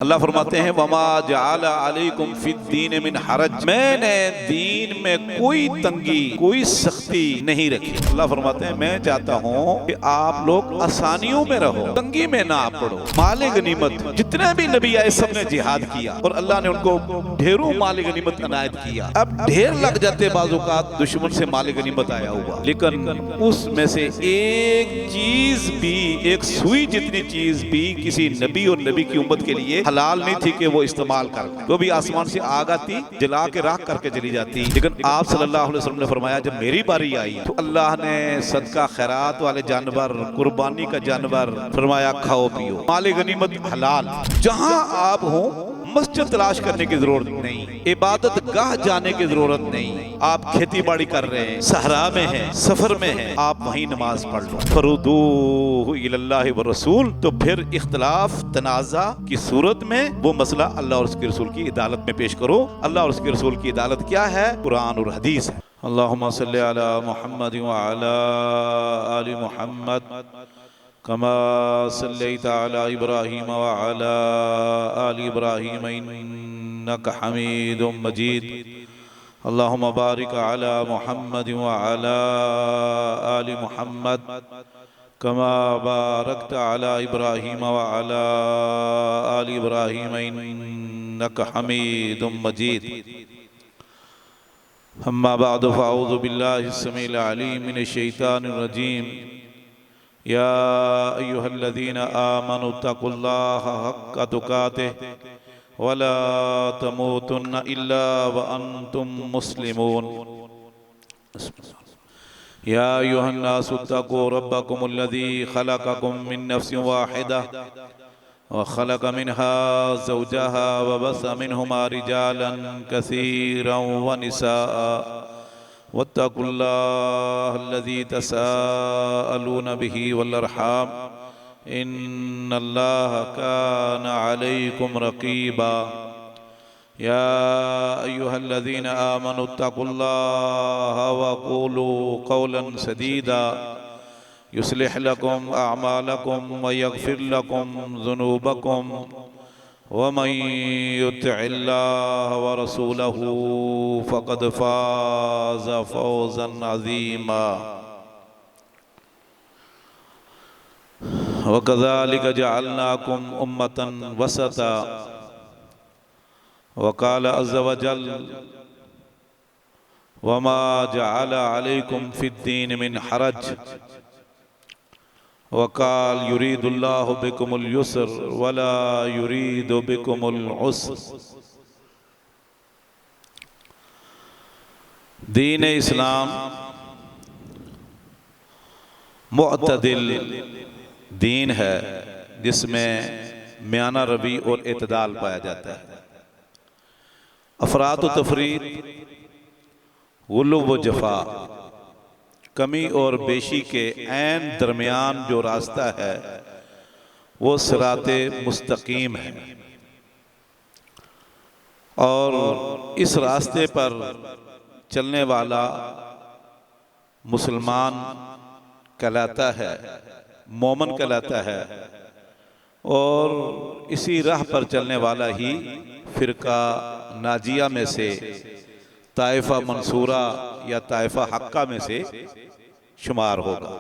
اللہ فرماتے ہیں وَمَا جَعَلَ عَلَيْكُمْ فِي الدِّينِ مِنْ حَرَج، میں نے دین میں کوئی تنگی کوئی سختی نہیں رکھی۔ اللہ فرماتے ہیں میں چاہتا ہوں کہ آپ لوگ آسانیوں میں رہو، تنگی میں نہ پڑو۔ مال غنیمت جتنے بھی نبی آئے سب نے جہاد کیا اور اللہ نے ان کو ڈھیروں مال غنیمت عنایت کیا۔ اب ڈھیر لگ جاتے بعض اوقات دشمن سے مال غنیمت آیا ہوا، لیکن اس میں سے ایک چیز بھی، ایک سوئی جتنی چیز بھی کسی نبی اور نبی کی امت کے لیے حلال نہیں تھی کہ وہ استعمال کر لیں۔ وہ بھی آسمان سے آگ آتی، جلا کے راکھ کر کے چلی جاتی، لیکن آپ صلی اللہ علیہ وسلم نے فرمایا جب میری باری آئی تو اللہ نے صدقہ خیرات والے جانور، قربانی کا جانور فرمایا کھاؤ پیو، مال غنیمت حلال۔ جہاں آپ ہوں مسجد تلاش کرنے کی ضرورت نہیں، عبادت گاہ جانے کی ضرورت نہیں، آپ کھیتی باڑی کر رہے ہیں، صحرا میں ہیں، سفر میں ہیں، آپ وہیں نماز پڑھ لو۔ فردوہ الی اللہ والرسول، تو پھر اختلاف تنازع کی صورت میں وہ مسئلہ اللہ اور اس کے رسول کی عدالت میں پیش کرو۔ اللہ اور اس کے رسول کی عدالت کیا ہے؟ قرآن اور حدیث ہے۔ اللہم صلی علی محمد وعلی آل محمد کما صلیت علی ابراہیم وعلی آل ابراہیم انک حمید مجید۔ اللہم بارک علی محمد وعلی آل محمد کما بارکت علی ابراہیم وعلی آل ابراہیم انک حمید مجید۔ اما بعد فاعوذ باللہ السمیع العلیم من الشیطان الرجیم۔ یا ایہا الذین آمنوا اتقوا اللہ حق تقاتہ ولا تموتن الا وانتم مسلمون۔ یا ایہا الناس اتقوا ربکم الذی خلقکم من نفس واحدہ وخلق منها زوجها وبث منهما رجالا كثيرا ونساء واتقوا الله الذي تساءلون به والارحام ان الله كان عليكم رقيبا۔ يا أيها الذين آمنوا اتقوا الله وقولوا قولا سديدا يصلح لكم أعمالكم ويغفر لكم ذنوبكم ومن يطع الله ورسوله فقد فاز فوزا عظيما۔ وكذلك جعلناكم أمة وسطا، وقال عز وجل وما جعل عليكم في الدين من حرج، وقال يريد الله بكم اليسر ولا يريد بكم العسر۔ دین اسلام معتدل دین ہے جس میں میانہ روی اور اعتدال پایا جاتا ہے۔ افراط و تفریط، غلو و جفا، کمی اور بیشی کے عین درمیان جو راستہ ہے وہ صراط مستقیم ہے، اور اس راستے پر چلنے والا مسلمان کہلاتا ہے، مومن کہلاتا ہے، اور اسی راہ پر چلنے والا ہی فرقہ ناجیہ میں سے، طائفہ منصورہ یا طائفہ حقہ میں سے شمار ہوگا۔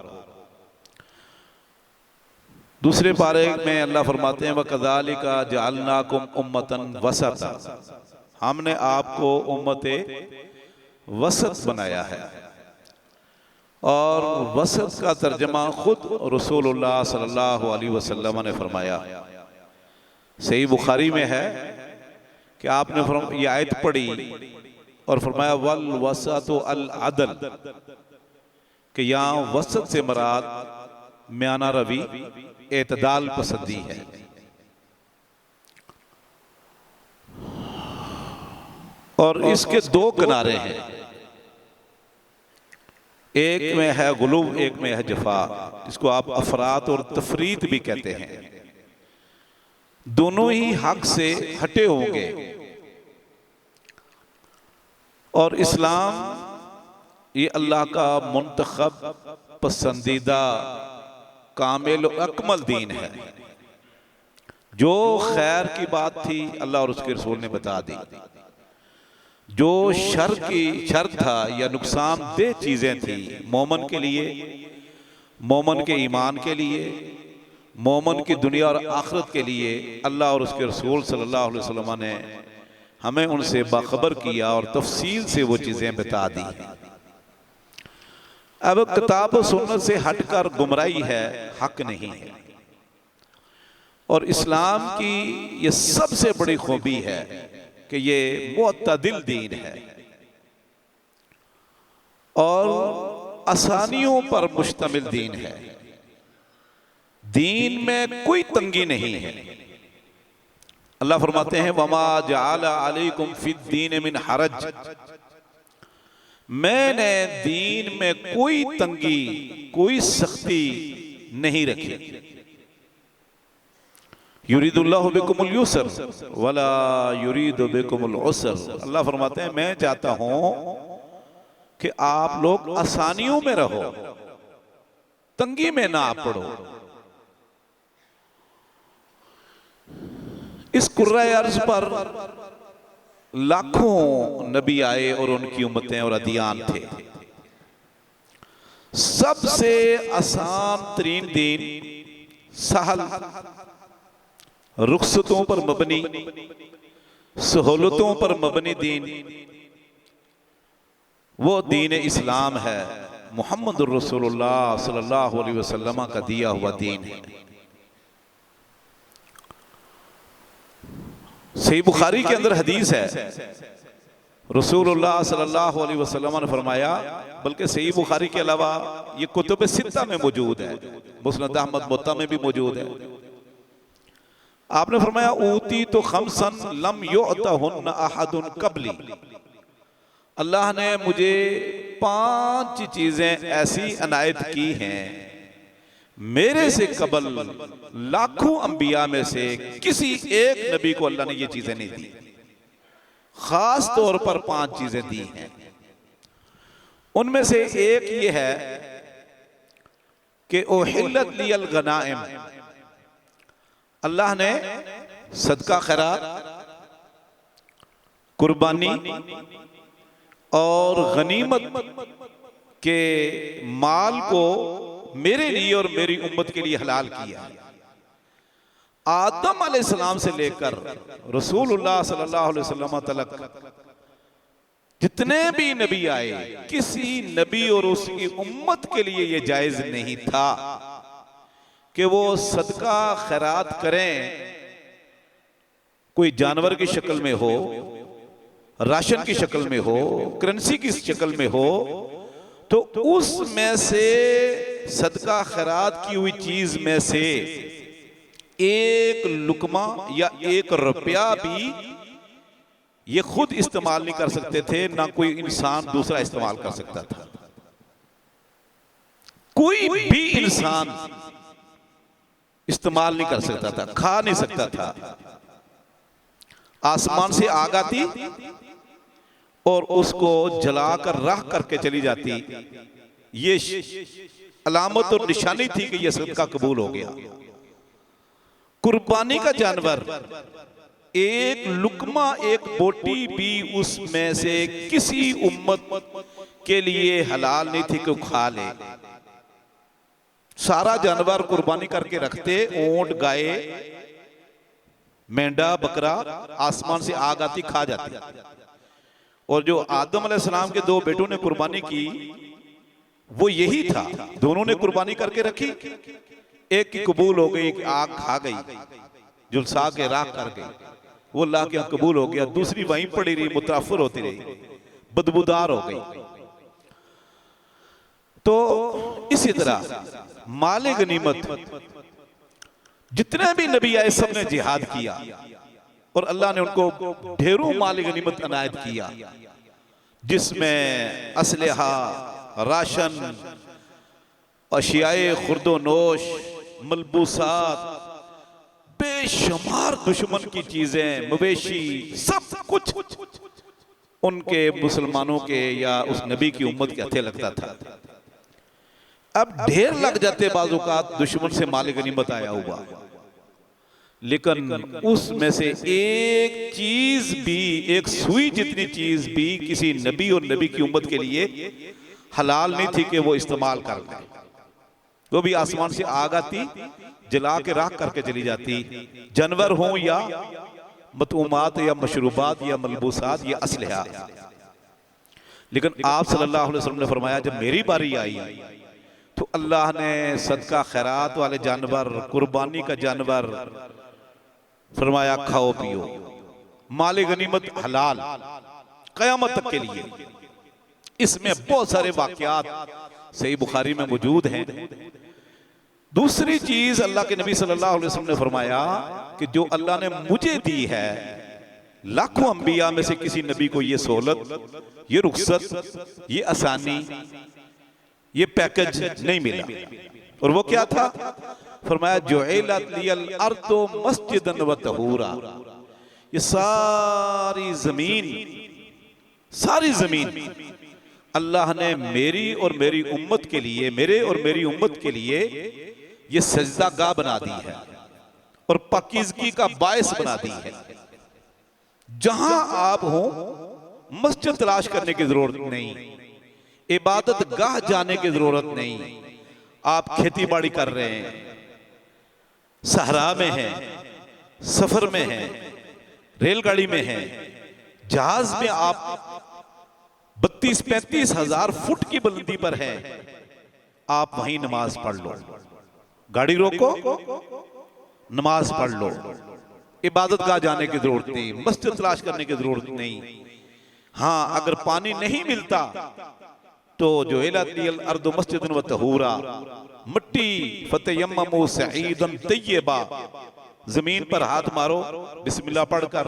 دوسرے پارے میں اللہ فرماتے ہیں وَكَذَلِكَ جَعَلْنَاكُمْ أُمَّةً وَسَطًا، ہم نے آپ کو امت وسط بنایا ہے۔ اور وسط کا ترجمہ خود رسول اللہ صلی اللہ علیہ وسلم نے فرمایا۔ صحیح بخاری میں ہے کہ آپ نے یہ آیت پڑھی اور فرمایا وَالْوَسَطُ الْعَدْلُ، کہ یہاں وسط سے مراد میانہ روی، اعتدال پسندی ہے۔ اور اس کے دو کنارے ہیں، ایک میں ہے غلو، ایک میں ہے جفا، جس کو آپ افراط اور تفریط بھی کہتے ہیں۔ دونوں ہی حق سے ہٹے ہوں گے، اور اسلام یہ اللہ کا منتخب پسندیدہ کامل و اکمل دین ہے۔ جو خیر کی بات تھی اللہ اور اس کے رسول نے بتا دی، جو شر تھا یا نقصان دہ چیزیں تھیں مومن کے لیے، مومن کے ایمان کے لیے، مومن کی دنیا اور آخرت کے لیے، اللہ اور اس کے رسول صلی اللہ علیہ وسلم نے ہمیں ان سے باخبر کیا اور تفصیل سے وہ چیزیں بتا دی۔ اب کتاب و سنت سے ہٹ کر گمراہی ہے، حق نہیں ہے۔ اور اسلام کی یہ سب سے بڑی خوبی ہے کہ یہ معتدل دین ہے اور آسانیوں پر مشتمل دین ہے، دین میں کوئی تنگی نہیں ہے۔ اللہ فرماتے ہیں وَمَا جَعَلَ عَلَيْكُمْ فِي الدِّينِ مِنْ حَرَجٍ، میں نے دین میں کوئی تنگی، کوئی سختی نہیں رکھی۔ یرید اللہ بکم اليسر ولا یرید بکم العسر، اللہ فرماتے ہیں میں چاہتا ہوں کہ آپ لوگ آسانیوں میں رہو، تنگی میں نہ پڑو۔ اس کرۂ ارض پر لاکھوں نبی آئے اور ان کی امتیں اور ادیان تھے، سب سے آسان ترین دین، سہل، رخصتوں پر مبنی، سہولتوں پر مبنی دین، وہ دین اسلام ہے، محمد الرسول اللہ صلی اللہ علیہ وسلم کا دیا ہوا دین ہے۔ صحیح بخاری کے اندر حدیث ہے، رسول اللہ صلی اللہ علیہ وسلم نے فرمایا، بلکہ صحیح بخاری کے علاوہ یہ کتب ستہ میں موجود ہے، مسند احمد موطا میں بھی موجود ہے۔ آپ نے فرمایا اوتیت خمسا لم یعطہن احد قبلی، اللہ نے مجھے 5 چیزیں ایسی عنایت کی ہیں میرے سے قبل لاکھوں انبیاء میں سے کسی ایک نبی کو اللہ نے یہ چیزیں نہیں دی، خاص طور پر 5 چیزیں دی ہیں۔ ان میں سے ایک یہ ہے کہ احلت لی الغنائم، اللہ نے صدقہ خیرات، قربانی اور غنیمت کے مال کو میرے لیے اور میری امت کے لیے حلال کیا۔ آدم علیہ السلام سے لے کر رسول اللہ صلی اللہ علیہ وسلم تلک جتنے بھی نبی آئے، کسی نبی اور اس کی امت کے لیے یہ جائز نہیں تھا کہ وہ صدقہ خیرات کریں، کوئی جانور کی شکل میں ہو، راشن کی شکل میں ہو، کرنسی کی شکل میں ہو، تو اس میں سے صدقہ خیرات کی ہوئی چیز میں سے ایک لقمہ یا 1 روپیہ بھی یہ خود استعمال نہیں کر سکتے تھے، نہ کوئی انسان دوسرا استعمال کر سکتا تھا۔ کوئی بھی انسان استعمال نہیں کر سکتا تھا، کھا نہیں سکتا تھا۔ آسمان سے آگ آتی اور اس کو جلا کر راہ کر کے چلی جاتی، یہ علامت اور نشانی تھی کہ یہ صدقہ قبول ہو گیا۔ قربانی کا جانور، ایک لقمہ، ایک بوٹی بھی اس میں سے کسی امت کے لیے حلال نہیں تھی کہ وہ کھا لے۔ سارا جانور قربانی کر کے رکھتے، اونٹ، گائے، مینڈا، بکرا، آسمان سے آگ آتی کھا جاتی۔ اور جو آدم علیہ السلام کے 2 بیٹوں نے قربانی کی وہ یہی تھا، دونوں نے قربانی کر کے رکھی، ایک کی قبول ہو گئی، ایک آگ کھا گئی، جلسا کے راکھ کر گئی، وہ اللہ کے ہاں قبول ہو گیا، دوسری وہیں پڑی رہی، متاثر ہوتی رہی، بدبودار ہو گئی۔ تو اسی طرح مال غنیمت، جتنے بھی نبی آئے سب نے جہاد کیا اور اللہ نے ان کو ڈھیروں مال غنیمت عنایت کیا، جس میں اسلحہ، راشن، اشیاء خرد و نوش، ملبوسات، بے شمار دشمن کی چیزیں، مویشی، سب کچھ ان کے مسلمانوں کے یا اس نبی کی امت کے ہتھے لگتا تھا۔ اب ڈھیر لگ جاتے بعض اوقات دشمن سے مال غنیمت آیا ہوا، لیکن اس میں سے ایک چیز بھی، ایک سوئی جتنی چیز بھی کسی نبی اور نبی کی امت کے لیے حلال نہیں تھی کہ وہ استعمال کر لیں. وہ بھی آسمان سے آگ آتی، جلا کے راکھ کر کے چلی جاتی، جانور ہوں یا مطعومات یا مشروبات یا ملبوسات یا اسلحہ. لیکن آپ صلی اللہ علیہ وسلم نے فرمایا جب میری باری آئی تو اللہ نے صدقہ خیرات والے جانور، قربانی کا جانور فرمایا کھاؤ پیو، مال غنیمت حلال قیامت تک کے لیے. اس میں بہت سارے واقعات صحیح بخاری میں موجود ہیں. دوسری چیز اللہ کے نبی صلی اللہ علیہ وسلم نے فرمایا کہ جو اللہ نے مجھے دی ہے، لاکھوں انبیاء میں سے کسی نبی کو یہ سہولت، یہ رخصت، یہ آسانی، یہ پیکج نہیں ملا. اور وہ کیا تھا؟ فرمایا جعلت لی الارض مسجدا وطہورا. یہ ساری زمین اللہ نے میری اور میری امت کے لیے، میرے اور میری امت کے لیے یہ سجدہ گاہ بنا دی ہے اور پاکیزگی کا باعث بنا دی ہے. جہاں آپ ہوں مسجد تلاش کرنے کی ضرورت نہیں، عبادت گاہ جانے کی ضرورت نہیں. آپ کھیتی باڑی کر رہے ہیں، صحرا میں ہیں، سفر میں ہیں، ریل گاڑی میں ہیں، جہاز میں آپ 32-35 ہزار فٹ کی بلندی پر ہیں، آپ وہیں نماز پڑھ لو. گاڑی روکو، نماز پڑھ لو. عبادت گاہ جانے کی ضرورت نہیں، مسجد تلاش کرنے کی ضرورت نہیں. ہاں اگر پانی نہیں ملتا تو جو جعلت لی الارض مسجدا وطہورا، مٹی فتیمموا صعیدا طیبا، زمین پر ہاتھ مارو بسم اللہ پڑھ کر،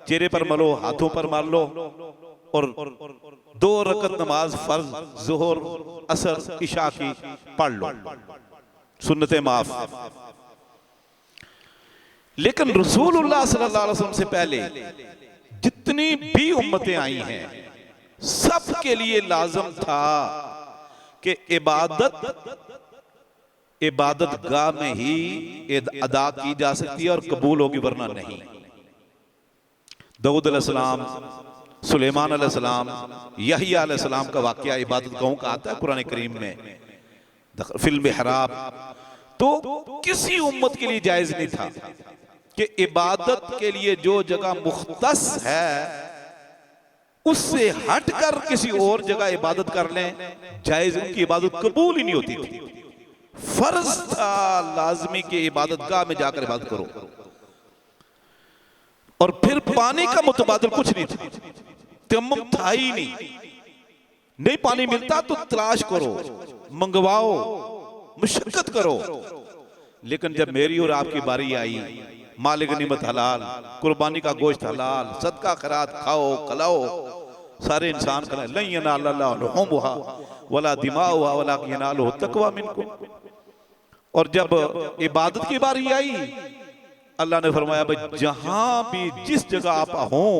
چہرے پر ملو، ہاتھوں پر مار لو، اور 2 رکعت نماز فرض ظہر عصر عشاء کی پڑھ لو، سنتیں معاف. لیکن رسول اللہ صلی اللہ علیہ وسلم سے پہلے جتنی بھی امتیں آئی ہیں سب کے لیے لازم تھا کہ عبادت گاہ میں ہی ادا کی جا سکتی ہے اور قبول ہوگی، ورنہ نہیں. داؤد علیہ السلام، سلیمان علیہ السلام، یحییٰ علیہ السلام کا واقعہ عبادت گاہوں کا آتا ہے قرآن کریم میں، فی المحراب. تو کسی امت کے لیے جائز نہیں تھا کہ عبادت کے لیے جو جگہ مختص ہے اس سے ہٹ کر کسی اور جگہ عبادت کر لیں، جائز، ان کی عبادت قبول ہی نہیں ہوتی تھی. فرض تھا لازمی کہ عبادت گاہ میں جا کر عبادت کرو. اور پھر پانی کا متبادل کچھ نہیں تھا، تیمم تھا ہی نہیں پانی ملتا تو تلاش کرو، منگواؤ، مشقت کرو. لیکن جب میری اور آپ کی باری آئی، مال غنیمت حلال، قربانی کا گوشت حلال، صدقہ خیرات کھاؤ کھلاؤ، سارے انسان کھلائے. لن ینال اللہ لحومها ولا دماؤها ولکن ینالہ التقوی منکم. اور جب عبادت کی باری آئی اللہ نے فرمایا بھئی جہاں بھی جس جگہ آپ ہوں،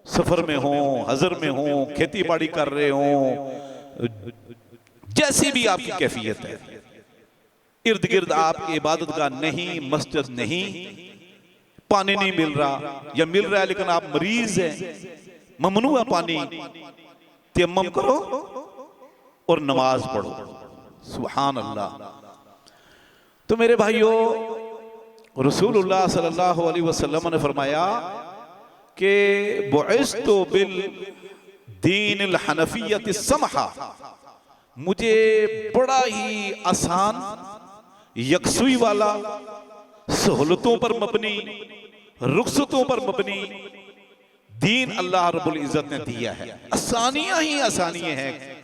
سفر میں ہوں، حضر میں ہوں، کھیتی باڑی کر رہے ہوں، جیسی بھی آپ کی کیفیت ہے، ارد گرد آپ کی عبادت گاہ نہیں، مسجد نہیں، پانی نہیں مل رہا یا مل رہا ہے لیکن آپ مریض ہیں، ممنوع ہے پانی، تیمم کرو اور نماز پڑھو. سبحان اللہ. تو میرے بھائیو، رسول اللہ صلی اللہ علیہ وسلم نے فرمایا کہ بعثت بالدین الحنفیت السمحہ، مجھے بڑا ہی آسان، یکسوئی والا، سہولتوں پر مبنی، رخصتوں پر مبنی دین اللہ رب العزت نے دیا ہے. آسانیاں ہی آسانیاں ہیں،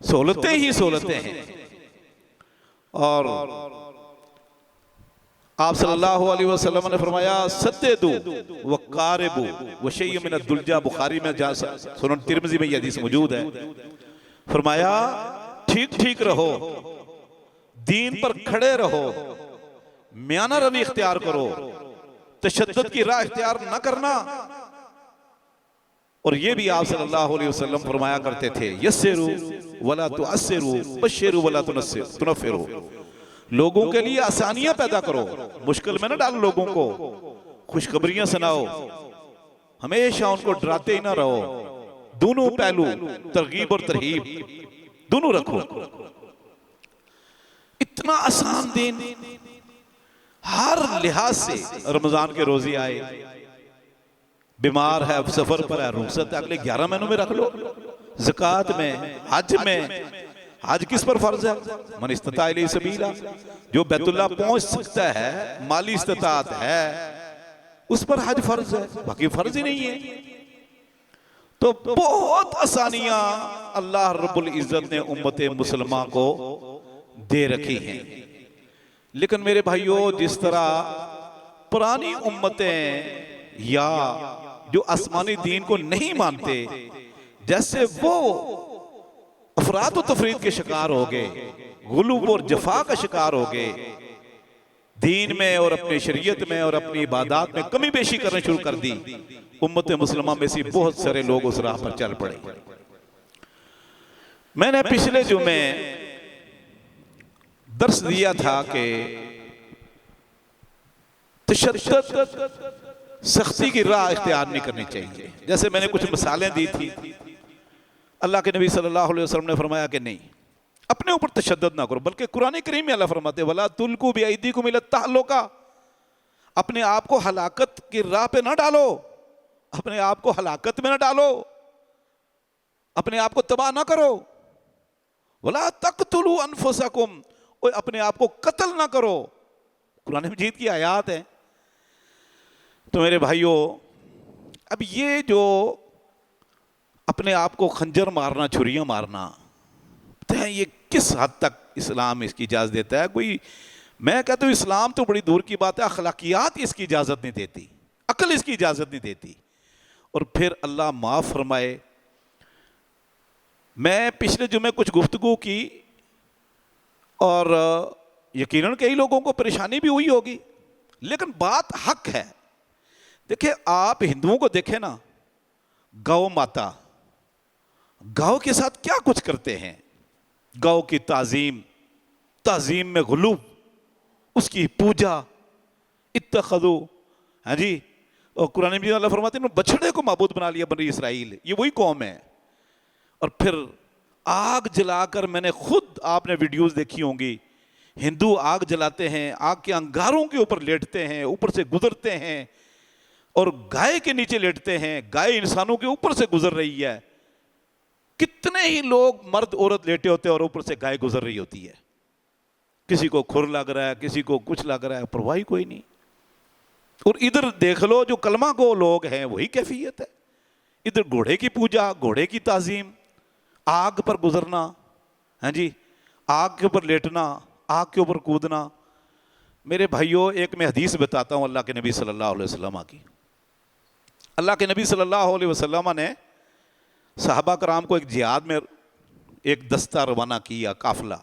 سہولتیں ہی سہولتیں ہیں. اور آپ صلی اللہ علیہ وسلم نے فرمایا سددو وقاربو وشیء من الدلجہ، بخاری میں، سنن ترمذی میں یہ حدیث موجود ہے. فرمایا ٹھیک ٹھیک رہو، دین پر کھڑے رہو، میانہ روی اختیار کرو، تشدد کی راہ اختیار نہ کرنا. اور یہ بھی آپ صلی اللہ علیہ وسلم فرمایا کرتے تھے یسروا ولا تعسروا بشروا ولا تنفروا. لوگوں کے لیے آسانیاں پیدا کرو، مشکل میں نہ ڈالو لوگوں کو، خوشخبریاں سناؤ، ہمیشہ ان کو ڈراتے ہی نہ رہو، دونوں پہلو ترغیب اور ترہیب دونوں رکھو۔ اتنا آسان دین، ہر لحاظ سے، رمضان کے روزے آئے، بیمار ہے، سفر پر ہے، رخصت ہے، اگلے 11 مہینوں میں رکھ لو، زکوٰۃ میں، حج میں۔ حج کس پر فرض ہے؟ من استطاع الیہ سبیلا، جو بیت اللہ پہنچ سکتا ہے، مالی استطاعت ہے، اس پر حج فرض ہے، باقی فرض ہی نہیں ہے۔ تو بہت آسانیاں اللہ رب العزت نے امت مسلمہ کو دے رکھی ہیں، لیکن میرے بھائیوں جس طرح پرانی امتیں یا جو آسمانی دین کو نہیں مانتے، جیسے وہ افراط و تفرید کے شکار ہو گئے، غلو اور جفا کا شکار ہو گئے، دین میں اور اپنی شریعت میں اور اپنی عبادات میں کمی بیشی کرنا شروع کر دی، امت مسلمہ میں سے بہت سارے لوگ اس راہ پر چل پڑے۔ میں نے پچھلے جمعے درس دیا تھا کہ تشدد، سختی کی راہ اختیار نہیں کرنی چاہیے۔ جیسے میں نے کچھ مثالیں دی تھی، اللہ کے نبی صلی اللہ علیہ وسلم نے فرمایا کہ نہیں، اپنے اوپر تشدد نہ کرو، بلکہ قرآن کریم میں اللہ فرماتے ہیں وَلَا تُلْقُوا بِأَيْدِيكُمْ إِلَى التَّهْلُكَةِ، اپنے آپ کو ہلاکت کی راہ پہ نہ ڈالو، اپنے آپ کو ہلاکت میں نہ ڈالو، اپنے آپ کو تباہ نہ کرو۔ وَلَا تَقْتُلُوا أَنفُسَكُمْ، اپنے آپ کو قتل نہ کرو، قرآن مجید کی آیات ہیں۔ تو میرے بھائیوں، اب یہ جو اپنے آپ کو خنجر مارنا، چھریاں مارنا، یہ کس حد تک اسلام اس کی اجازت دیتا ہے؟ کوئی، میں کہتا ہوں اسلام تو بڑی دور کی بات ہے، اخلاقیات اس کی اجازت نہیں دیتی، عقل اس کی اجازت نہیں دیتی۔ اور پھر اللہ معاف فرمائے، میں پچھلے جمعے کچھ گفتگو کی اور یقیناً کئی لوگوں کو پریشانی بھی ہوئی ہوگی، لیکن بات حق ہے۔ دیکھیں، آپ ہندوؤں کو دیکھیں نا، گو ماتا، گاؤں کے ساتھ کیا کچھ کرتے ہیں، گاؤں کی تعظیم میں غلو، اس کی پوجا، اتخذو، ہاں جی، اور قرآن مجید اللہ فرماتے ہیں بچڑے کو معبود بنا لیا بنی اسرائیل، یہ وہی قوم ہے۔ اور پھر آگ جلا کر، میں نے خود، آپ نے ویڈیوز دیکھی ہوں گی، ہندو آگ جلاتے ہیں، آگ کے انگاروں کے اوپر لیٹتے ہیں، اوپر سے گزرتے ہیں، اور گائے کے نیچے لیٹتے ہیں، گائے انسانوں کے اوپر سے گزر رہی ہے، کتنے ہی لوگ مرد عورت لیٹے ہوتے ہیں اور اوپر سے گائے گزر رہی ہوتی ہے، کسی کو کھر لگ رہا ہے، کسی کو کچھ لگ رہا ہے، پرواہ کوئی نہیں۔ اور ادھر دیکھ لو جو کلمہ گو لوگ ہیں وہی کیفیت ہے، ادھر گھوڑے کی پوجا، گھوڑے کی تعظیم، آگ پر گزرنا، ہاں جی، آگ کے اوپر لیٹنا، آگ کے اوپر کودنا۔ میرے بھائیوں، ایک میں حدیث بتاتا ہوں اللہ کے نبی صلی اللہ علیہ وسلم کی۔ اللہ کے نبی صلی اللہ علیہ وسلم نے صحابہ کرام کو ایک جہاد میں ایک دستہ روانہ کیا، قافلہ،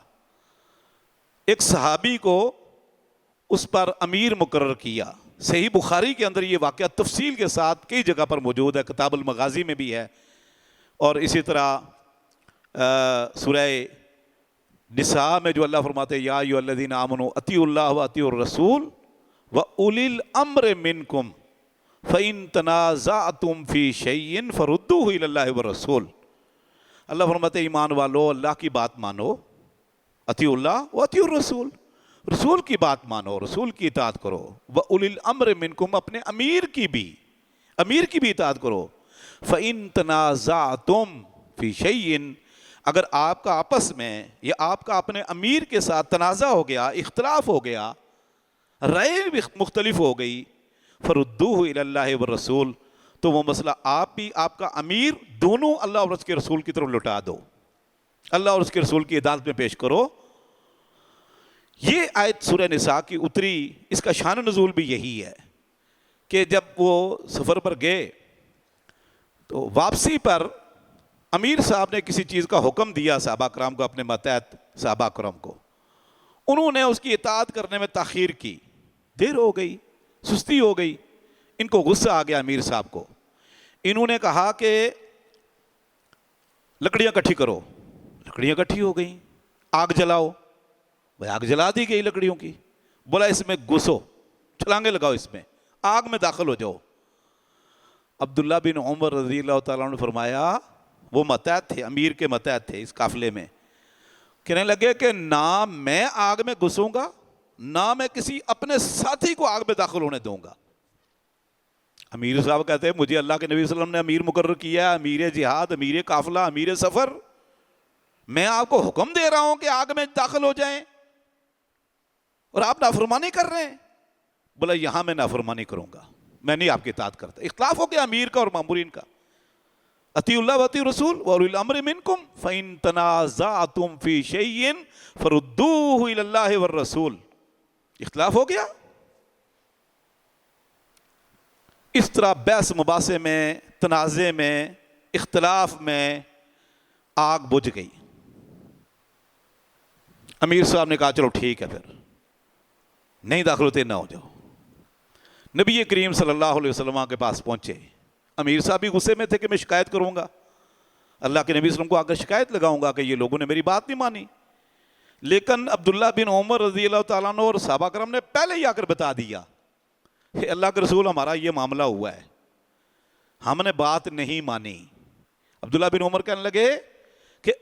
ایک صحابی کو اس پر امیر مقرر کیا۔ صحیح بخاری کے اندر یہ واقعہ تفصیل کے ساتھ کئی جگہ پر موجود ہے، کتاب المغازی میں بھی ہے، اور اسی طرح سورہ نساء میں جو اللہ فرماتے ہیں یا ایھا الذین آمنوا اطیعوا اللہ واطیعوا الرسول واولی الامر منکم فَإِن تَنَازَعْتُمْ فِي شَيْءٍ فَرُدُّوهُ إِلَى اللَّهِ وَالرَّسُولِ، اللہ فرماتے ہیں ایمان والو، اللہ کی بات مانو، اطیعوا اللہ واطیعوا الرسول، رسول کی بات مانو، رسول کی اطاعت کرو، وَأُولِي الْأَمْرِ مِنْكُمْ، اپنے امیر کی بھی اطاعت کرو۔ فَإِن تَنَازَعْتُمْ فِي شَيْءٍ، اگر آپ کا آپس میں یا آپ کا اپنے امیر کے ساتھ تنازع ہو گیا، اختلاف ہو گیا، رائے مختلف ہو گئی، فردوہ الی اللہ والرسول، تو وہ مسئلہ آپ بھی آپ کا امیر دونوں اللہ اور اس کے رسول کی طرف لٹا دو، اللہ اور اس کے رسول کی عدالت میں پیش کرو۔ یہ آیت سورہ نساء کی اتری، اس کا شان نزول بھی یہی ہے کہ جب وہ سفر پر گئے تو واپسی پر امیر صاحب نے کسی چیز کا حکم دیا صحابہ کرام کو، اپنے ماتحت صحابہ کرام کو، انہوں نے اس کی اطاعت کرنے میں تاخیر کی، دیر ہو گئی، سستی ہو گئی، ان کو غصہ آ گیا امیر صاحب کو، انہوں نے کہا کہ لکڑیاں اکٹھی کرو، لکڑیاں اکٹھی ہو گئیں، آگ جلاؤ، بھائی آگ جلا دی گئی لکڑیوں کی. بولا اس میں گھسو, چھلانگے لگاؤ, اس میں آگ میں داخل ہو جاؤ. عبداللہ بن عمر رضی اللہ تعالیٰ عنہ نے فرمایا, وہ متحد تھے, امیر کے متحد تھے اس قافلے میں, کہنے لگے کہ نہ میں آگ میں گھسوں گا, نہ میں کسی اپنے ساتھی کو آگ میں داخل ہونے دوں گا. امیر صاحب کہتے ہیں مجھے اللہ کے نبی صلی اللہ علیہ وسلم نے امیر مقرر کیا, امیر جہاد, امیر قافلہ, امیر سفر, میں آپ کو حکم دے رہا ہوں کہ آگ میں داخل ہو جائیں اور آپ نافرمانی کر رہے ہیں. بولا یہاں میں نافرمانی کروں گا, میں نہیں آپ کی اطاعت کرتا. اختلاف ہو گیا امیر کا اور مامورین کا. اطیعوا اللہ و اطیعوا الرسول واولی الامر منکم فإن تنازعتم فی شیء فردوہ الی اللہ والرسول. اختلاف ہو گیا, اس طرح بحث مباحثے میں, تنازع میں, اختلاف میں آگ بجھ گئی. امیر صاحب نے کہا چلو ٹھیک ہے, پھر نہیں داخل ہوتے نہ ہو جاؤ. نبی کریم صلی اللہ علیہ وسلم کے پاس پہنچے. امیر صاحب بھی غصے میں تھے کہ میں شکایت کروں گا, اللہ کے نبی صلی اللہ علیہ وسلم کو آ کر شکایت لگاؤں گا کہ یہ لوگوں نے میری بات نہیں مانی. لیکن عبداللہ بن عمر رضی اللہ تعالیٰ عنہ اور صحابہ کرام نے پہلے ہی آ کر بتا دیا کہ اللہ کے رسول ہمارا یہ معاملہ ہوا ہے, ہم نے بات نہیں مانی. عبداللہ بن عمر کہنے لگے کہ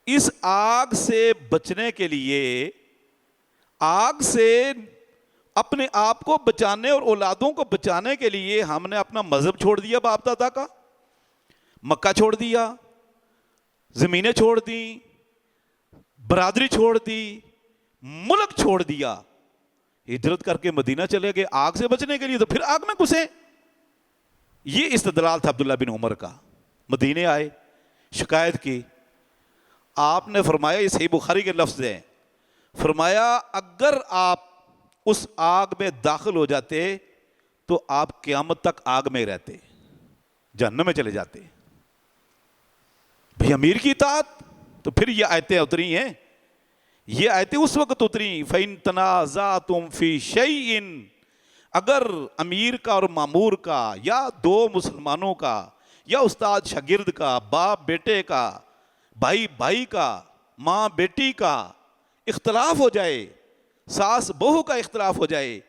اس آگ سے بچنے کے لیے, آگ سے اپنے آپ کو بچانے اور اولادوں کو بچانے کے لیے ہم نے اپنا مذہب چھوڑ دیا باپ دادا کا, مکہ چھوڑ دیا, زمینیں چھوڑ دیں, برادری چھوڑ دی, ملک چھوڑ دیا, ہجرت کر کے مدینہ چلے گئے آگ سے بچنے کے لیے, تو پھر آگ میں گھسے. یہ استدلال تھا عبداللہ بن عمر کا. مدینے آئے, شکایت کی. آپ نے فرمایا, یہ صحیح بخاری کے لفظ ہیں, فرمایا اگر آپ اس آگ میں داخل ہو جاتے تو آپ قیامت تک آگ میں رہتے, جہنم میں چلے جاتے. بھئی امیر کی اطاعت, تو پھر یہ آیتیں اتری ہیں, یہ آیتیں اس وقت اتری فَإِن تَنَازَعْتُمْ فِي شَيْءٍ, اگر امیر کا اور مامور کا, یا دو مسلمانوں کا, یا استاد شاگرد کا, باپ بیٹے کا, بھائی بھائی کا, ماں بیٹی کا اختلاف ہو جائے, ساس بہو کا اختلاف ہو جائے,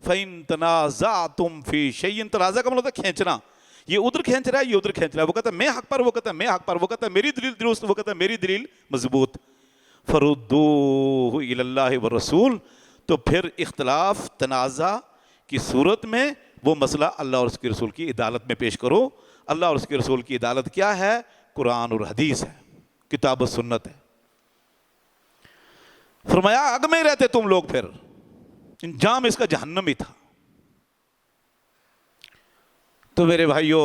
فَإِن تَنَازَعْتُمْ فِي شَيْءٍ, تنازع کا مطلب کھینچنا, یہ ادھر کھینچ رہا ہے, یہ ادھر کھینچ رہا ہے, وہ کہتا ہے میں حق پر, وہ کہتا ہے میں حق پر, وہ کہتا ہے میری دلیل درست, وہ کہتا ہے میری دلیل مضبوط. فَرُدُّوهُ إِلَى اللَّهِ وَالرَّسُولِ, تو پھر اختلاف تنازع کی صورت میں وہ مسئلہ اللہ اور اس کے رسول کی عدالت میں پیش کرو. اللہ اور اس کے رسول کی عدالت کیا ہے؟ قرآن اور حدیث ہے, کتاب و سنت ہے. فرمایا آگ میں رہتے تم لوگ, پھر انجام اس کا جہنم ہی تھا. تو میرے بھائیو,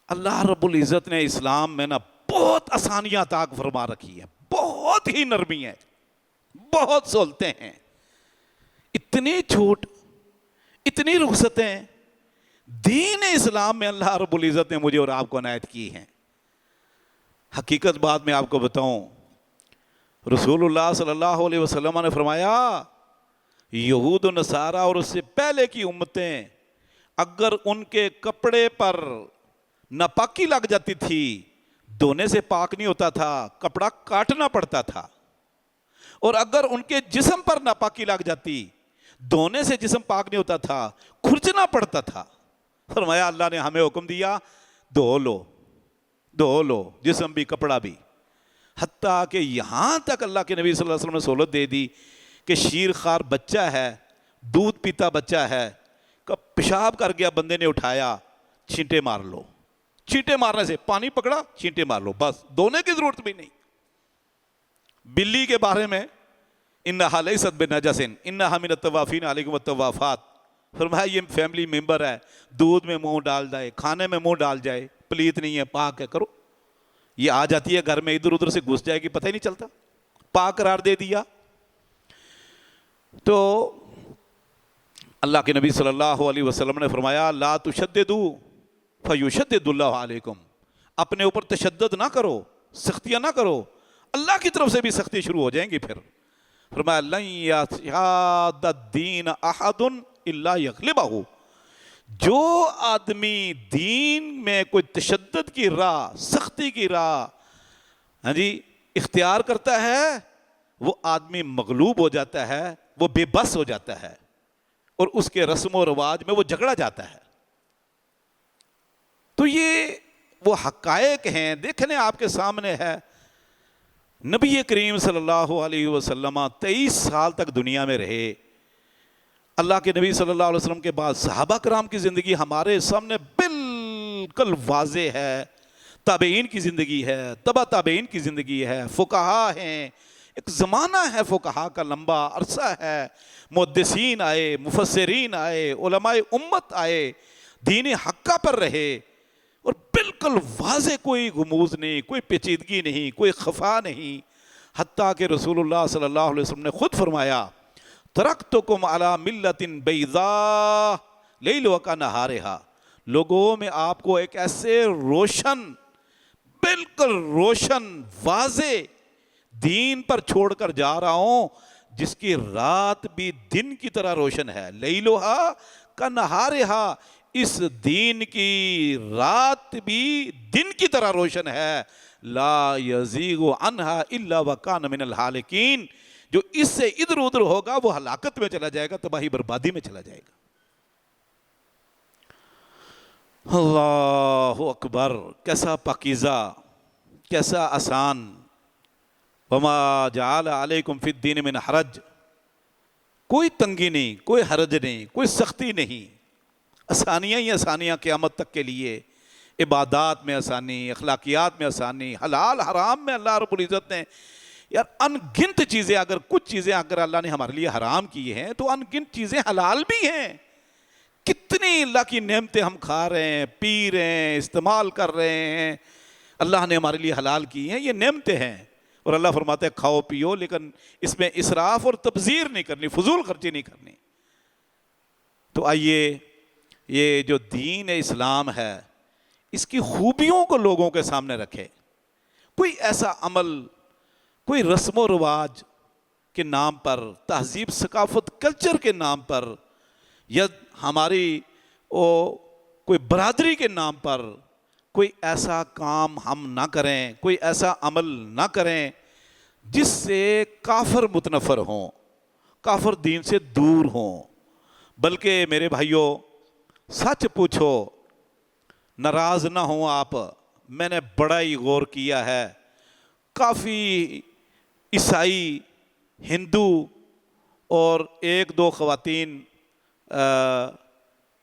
اللہ رب العزت نے اسلام میں نا بہت آسانیاں عطا فرما رکھی ہے, بہت ہی نرمی ہے, بہت سہولتیں ہیں, اتنی چھوٹ, اتنی رخصتیں دین اسلام میں اللہ رب العزت نے مجھے اور آپ کو عنایت کی ہیں. حقیقت بات میں آپ کو بتاؤں, رسول اللہ صلی اللہ علیہ وسلم نے فرمایا یہود و نصارہ اور اس سے پہلے کی امتیں اگر ان کے کپڑے پر ناپاکی لگ جاتی تھی, دھونے سے پاک نہیں ہوتا تھا, کپڑا کاٹنا پڑتا تھا. اور اگر ان کے جسم پر ناپاکی لگ جاتی, دھونے سے جسم پاک نہیں ہوتا تھا, کھرچنا پڑتا تھا. فرمایا اللہ نے ہمیں حکم دیا دھو لو, دھو لو, جسم بھی کپڑا بھی. حتیٰ کہ یہاں تک اللہ کے نبی صلی اللہ علیہ وسلم نے سہولت دے دی کہ شیر خوار بچہ ہے, دودھ پیتا بچہ ہے, پیشاب کر گیا, بندے نے اٹھایا, چھینٹے مار لو. چھینٹے مارنے سے پانی پکڑا, چھینٹے مار لو, بس, دھونے کی ضرورت بھی نہیں. بلی کے بارے میں انہا لیست بنجس انہا من الطوافین علیکم الطوافات, فرمایا یہ فیملی ممبر ہے, دودھ میں منہ ڈال جائے, کھانے میں منہ ڈال جائے, پلیت نہیں ہے, پاک ہے, کرو. یہ آ جاتی ہے گھر میں, ادھر ادھر سے گھس جائے گی, پتہ ہی نہیں چلتا, پاک قرار دے دیا. تو اللہ کے نبی صلی اللہ علیہ وسلم نے فرمایا لا تشددوا فیشدد اللہ علیکم, اپنے اوپر تشدد نہ کرو, سختیاں نہ کرو, اللہ کی طرف سے بھی سختی شروع ہو جائیں گی. پھر فرمایا لن یشاد الدین احد الا یغلبہ, جو آدمی دین میں کوئی تشدد کی راہ, سختی کی راہ اختیار کرتا ہے, وہ آدمی مغلوب ہو جاتا ہے، وہ بے بس ہو جاتا ہے، اور اس کے رسم و رواج میں وہ جھگڑا جاتا ہے۔ تو یہ وہ حقائق ہیں، دیکھنے آپ کے سامنے ہے۔ نبی کریم صلی اللہ علیہ وسلم 23 سال تک دنیا میں رہے۔ اللہ کے نبی صلی اللہ علیہ وسلم کے بعد صحابہ کرام کی زندگی ہمارے سامنے بالکل واضح ہے، تابعین کی زندگی ہے، تبع تابعین کی زندگی ہے، فقہا ہیں، ایک زمانہ ہے فقہا کا، لمبا عرصہ ہے، محدثین آئے، مفسرین آئے، علماء امت آئے، دین حقہ پر رہے، اور بالکل واضح، کوئی غموض نہیں، کوئی پیچیدگی نہیں، کوئی خفا نہیں، حتیٰ کہ رسول اللہ صلی اللہ علیہ وسلم نے خود فرمایا ترکتکم علی ملت بیضاء لیلها کنہارہا، لوگوں میں آپ کو ایک ایسے روشن، بالکل روشن واضح دین پر چھوڑ کر جا رہا ہوں جس کی رات بھی دن کی طرح روشن ہے، لیلھا کنہارہا، اس دین کی رات بھی دن کی طرح روشن ہے، لا یزیغ عنہا الا وکان من الہالکین، جو اس سے ادھر ادھر ہوگا وہ ہلاکت میں چلا جائے گا، تباہی بربادی میں چلا جائے گا۔ اللہ اکبر، کیسا پاکیزہ، کیسا آسان۔ وما جعل علیکم فی الدین من حرج، کوئی تنگی نہیں، کوئی حرج نہیں، کوئی سختی نہیں، آسانیاں ہی آسانیاں قیامت تک کے لیے، عبادات میں آسانی، اخلاقیات میں آسانی، حلال حرام میں اللہ رب العزت نے یار ان گنت چیزیں، اگر کچھ چیزیں اگر اللہ نے ہمارے لیے حرام کی ہیں تو ان گنت چیزیں حلال بھی ہیں۔ کتنی اللہ کی نعمتیں ہم کھا رہے ہیں، پی رہے ہیں، استعمال کر رہے ہیں، اللہ نے ہمارے لیے حلال کی ہیں، یہ نعمتیں ہیں، اور اللہ فرماتے ہیں کھاؤ پیو، لیکن اس میں اسراف اور تبذیر نہیں کرنی، فضول خرچی نہیں کرنی۔ تو آئیے یہ جو دین اسلام ہے اس کی خوبیوں کو لوگوں کے سامنے رکھے۔ کوئی ایسا عمل، کوئی رسم و رواج کے نام پر، تہذیب ثقافت کلچر کے نام پر، یا ہماری کوئی برادری کے نام پر کوئی ایسا کام ہم نہ کریں، کوئی ایسا عمل نہ کریں جس سے کافر متنفر ہوں، کافر دین سے دور ہوں۔ بلکہ میرے بھائیوں سچ پوچھو، ناراض نہ ہوں آپ، میں نے بڑا ہی غور کیا ہے، کافی عیسائی، ہندو اور ایک دو خواتین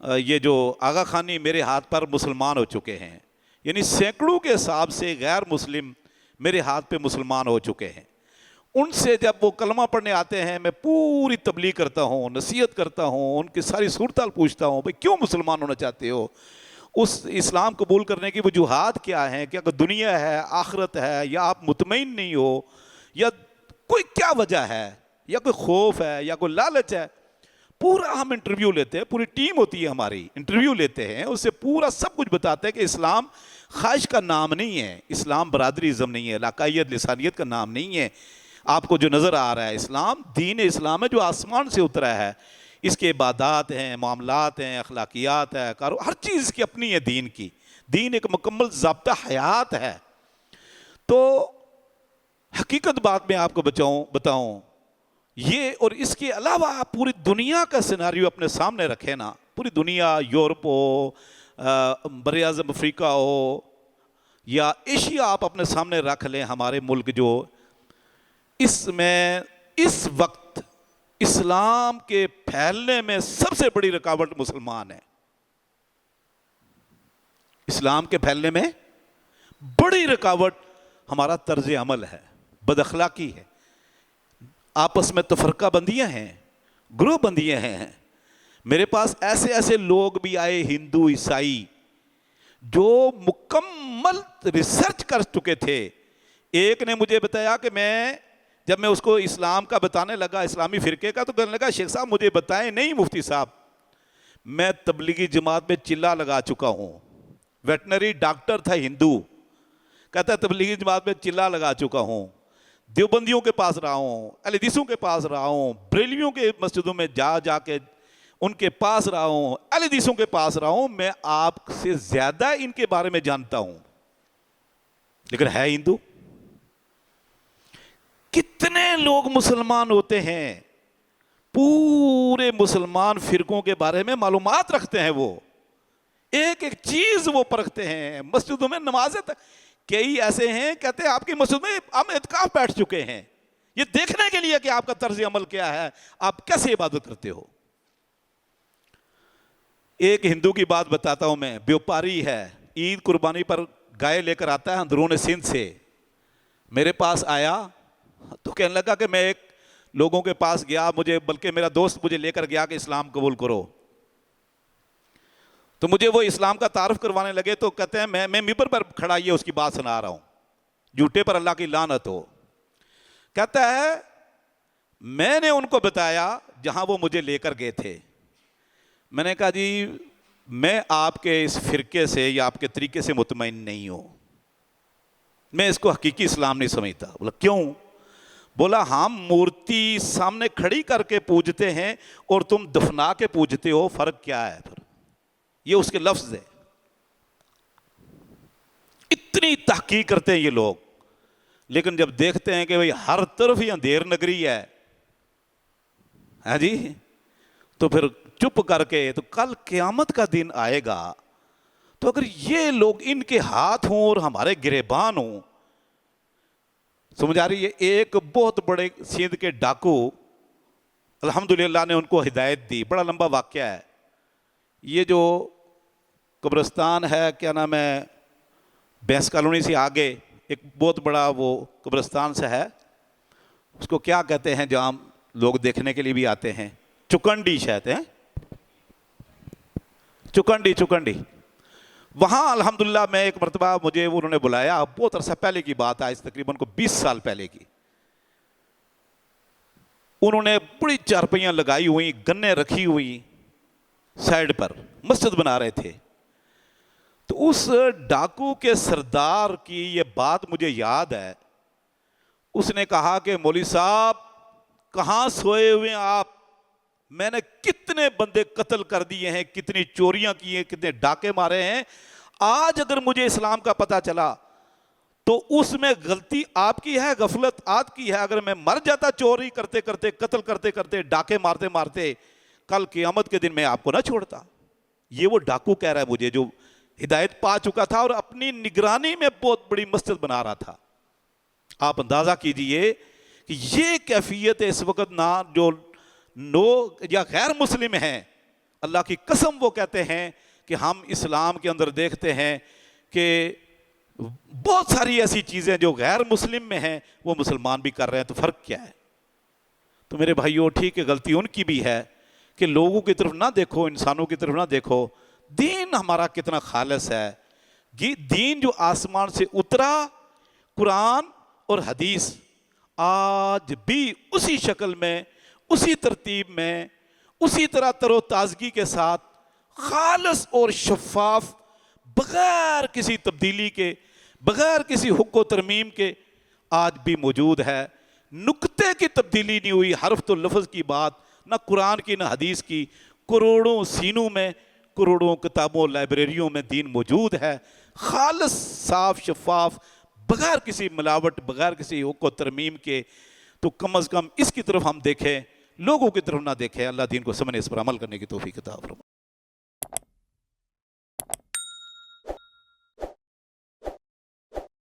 یہ جو آغا خانی میرے ہاتھ پر مسلمان ہو چکے ہیں، یعنی سینکڑوں کے حساب سے غیر مسلم میرے ہاتھ پہ مسلمان ہو چکے ہیں۔ ان سے جب وہ کلمہ پڑھنے آتے ہیں میں پوری تبلیغ کرتا ہوں، نصیحت کرتا ہوں، ان کی ساری صورتحال پوچھتا ہوں، بھئی کیوں مسلمان ہونا چاہتے ہو، اس اسلام قبول کرنے کی وجوہات کیا ہیں، کہ اگر دنیا ہے، آخرت ہے، یا آپ مطمئن نہیں ہو، یا کوئی کیا وجہ ہے، یا کوئی خوف ہے، یا کوئی لالچ ہے، پورا ہم انٹرویو لیتے ہیں، پوری ٹیم ہوتی ہے ہماری، انٹرویو لیتے ہیں، اس سے پورا سب کچھ بتاتے ہیں کہ اسلام خواہش کا نام نہیں ہے، اسلام برادری ازم نہیں ہے، علاقائیت لسانیت کا نام نہیں ہے۔ آپ کو جو نظر آ رہا ہے اسلام، دین اسلام ہے جو آسمان سے اترا ہے، اس کے عبادات ہیں، معاملات ہیں، اخلاقیات ہے، ہر چیز کی اپنی ہے دین کی، دین ایک مکمل ضابطہ حیات ہے۔ تو حقیقت بات میں آپ کو بتاؤں یہ، اور اس کے علاوہ آپ پوری دنیا کا سیناریو اپنے سامنے رکھیں نا، پوری دنیا، یورپ ہو، براعظم افریقہ ہو یا ایشیا، آپ اپنے سامنے رکھ لیں، ہمارے ملک جو اس میں اس وقت اسلام کے پھیلنے میں سب سے بڑی رکاوٹ مسلمان ہے۔ اسلام کے پھیلنے میں بڑی رکاوٹ ہمارا طرز عمل ہے، بد اخلاقی ہے، آپس میں تفرقہ بندیاں ہیں، گروہ بندیاں ہیں۔ میرے پاس ایسے لوگ بھی آئے، ہندو، عیسائی، جو مکمل ریسرچ کر چکے تھے۔ ایک نے مجھے بتایا کہ جب میں اس کو اسلام کا بتانے لگا، اسلامی فرقے کا، تو کہنے لگا شیخ صاحب مجھے بتائیں نہیں مفتی صاحب، میں تبلیغی جماعت میں چلا لگا چکا ہوں، ویٹنری ڈاکٹر تھا ہندو، کہتا ہے تبلیغی جماعت میں چلا لگا چکا ہوں، دیوبندیوں کے پاس رہا ہوں، اہل حدیثوں کے پاس رہا ہوں، بریلویوں کے مسجدوں میں جا کے ان کے پاس رہا ہوں، اہل حدیثوں کے پاس رہا ہوں، میں آپ سے زیادہ ان کے بارے میں جانتا ہوں، لیکن ہے ہندو۔ کتنے لوگ مسلمان ہوتے ہیں، پورے مسلمان فرقوں کے بارے میں معلومات رکھتے ہیں، وہ ایک ایک چیز وہ پرکھتے ہیں، مسجدوں میں نمازیں کئی ایسے ہیں کہتے ہیں آپ کی مسجد میں ہم اعتکاف بیٹھ چکے ہیں، یہ دیکھنے کے لیے کہ آپ کا طرز عمل کیا ہے، آپ کیسے عبادت کرتے ہو۔ ایک ہندو کی بات بتاتا ہوں میں، بیوپاری ہے، عید قربانی پر گائے لے کر آتا ہے اندرون سندھ سے، میرے پاس آیا تو کہنے لگا کہ میں ایک لوگوں کے پاس گیا، بلکہ میرا دوست مجھے لے کر گیا کہ اسلام قبول کرو، تو مجھے وہ اسلام کا تعارف کروانے لگے، تو کہتے ہیں میں ممبر پر کھڑا یہ اس کی بات سنا رہا ہوں، جھوٹے پر اللہ کی لعنت ہو۔ کہتا ہے میں نے ان کو بتایا جہاں وہ مجھے لے کر گئے تھے، میں نے کہا جی میں آپ کے اس فرقے سے یا آپ کے طریقے سے مطمئن نہیں ہوں، میں اس کو حقیقی اسلام نہیں سمجھتا۔ بولا کیوں؟ بولا ہم مورتی سامنے کھڑی کر کے پوجتے ہیں اور تم دفنا کے پوجتے ہو، فرق کیا ہے؟ پھر یہ اس کے لفظ ہے، اتنی تحقیق کرتے ہیں یہ لوگ، لیکن جب دیکھتے ہیں کہ بھئی ہر طرف ہی اندھیر نگری ہے ہاں جی، تو پھر چپ کر کے، تو کل قیامت کا دن آئے گا تو اگر یہ لوگ ان کے ہاتھ ہوں اور ہمارے گریبان ہوں، سمجھ آ رہی ہے؟ ایک بہت بڑے سندھ کے ڈاکو، الحمدللہ نے ان کو ہدایت دی، بڑا لمبا واقعہ ہے، یہ جو قبرستان ہے کیا نام ہے، بینس کالونی سے آگے ایک بہت بڑا وہ قبرستان سے ہے، اس کو کیا کہتے ہیں جہاں لوگ دیکھنے کے لیے بھی آتے ہیں، چکنڈی شاید ہے، چکنڈی، وہاں الحمدللہ میں ایک مرتبہ مجھے انہوں نے بلایا، بہت عرصہ پہلے کی بات ہے، تقریباً کو 20 سال پہلے کی، انہوں نے بڑی چارپائیاں لگائی ہوئی، گنے رکھی ہوئی سائیڈ پر، مسجد بنا رہے تھے، تو اس ڈاکو کے سردار کی یہ بات مجھے یاد ہے، اس نے کہا کہ مولوی صاحب کہاں سوئے ہوئے ہیں آپ، میں نے کتنے بندے قتل کر دیے ہیں، کتنی چوریاں کی ہیں، کتنے ڈاکے مارے ہیں، آج اگر مجھے اسلام کا پتہ چلا تو اس میں غلطی آپ کی ہے، غفلت آپ کی ہے، اگر میں مر جاتا چوری کرتے کرتے، قتل کرتے کرتے، ڈاکے مارتے مارتے، کل قیامت کے دن میں آپ کو نہ چھوڑتا۔ یہ وہ ڈاکو کہہ رہا ہے مجھے، جو ہدایت پا چکا تھا اور اپنی نگرانی میں بہت بڑی مسجد بنا رہا تھا۔ آپ اندازہ کیجئے کہ یہ کیفیت اس وقت نہ جو لوگ یا غیر مسلم ہیں، اللہ کی قسم وہ کہتے ہیں کہ ہم اسلام کے اندر دیکھتے ہیں کہ بہت ساری ایسی چیزیں جو غیر مسلم میں ہیں وہ مسلمان بھی کر رہے ہیں، تو فرق کیا ہے؟ تو میرے بھائیوں ٹھیک ہے غلطی ان کی بھی ہے کہ لوگوں کی طرف نہ دیکھو، انسانوں کی طرف نہ دیکھو، دین ہمارا کتنا خالص ہے، دین جو آسمان سے اترا، قرآن اور حدیث آج بھی اسی شکل میں، اسی ترتیب میں، اسی طرح تر و تازگی کے ساتھ، خالص اور شفاف، بغیر کسی تبدیلی کے، بغیر کسی حق و ترمیم کے آج بھی موجود ہے، نقطے کی تبدیلی نہیں ہوئی، حرف تو لفظ کی بات، نہ قرآن کی نہ حدیث کی، کروڑوں سینوں میں، کروڑوں کتابوں لائبریریوں میں دین موجود ہے، خالص صاف شفاف، بغیر کسی ملاوٹ، بغیر کسی حق و ترمیم کے، تو کم از کم اس کی طرف ہم دیکھیں، لوگوں کی طرف نہ دیکھیں۔ اللہ دین کو سمجھنے، اس پر عمل کرنے کی توفیق عطا فرمائے۔